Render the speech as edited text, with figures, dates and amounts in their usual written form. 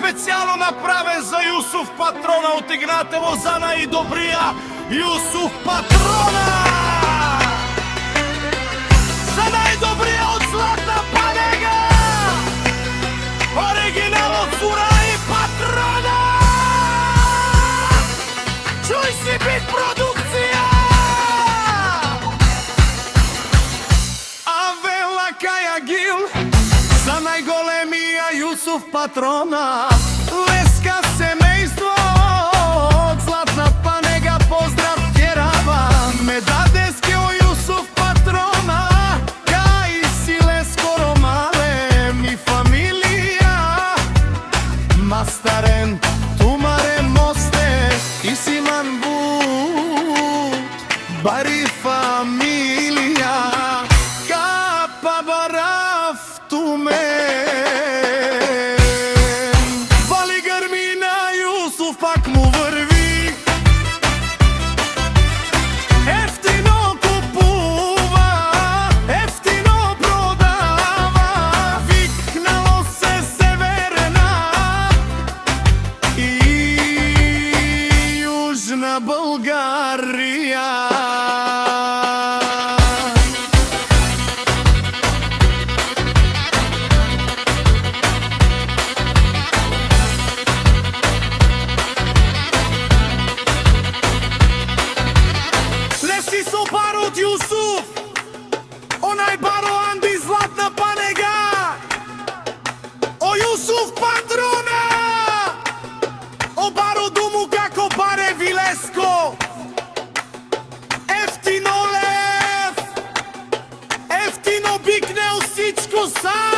специално направен за Юсуф Патрона от Игнатево, за най-добрия Юсуф Патрона! За най-добрия от Златна Панега! Оригинал от Сура и Патрона! Чуй си бит продукция! Авела Каягил за най-големия Юсуф Патрона. Леска семейство от Златна Панега, поздрав тjerava. Me dade skio Юсуф Патрона, кај си лескоро мале ми фамилија. Мастарен, тумаре мосте и симан бу бари фамилија. Капа барав туме вали гърмина, Юсуф пак му върви. Ефтино купува, ефтино продава. Викнало се Северна и Южна България. Леси со баро од Юсуф, онај баро Анди Златна Панега. О Юсуф Патрона, о баро дому како баре Вилеско. Ефтино лев, ефтино бикнел всичко сам.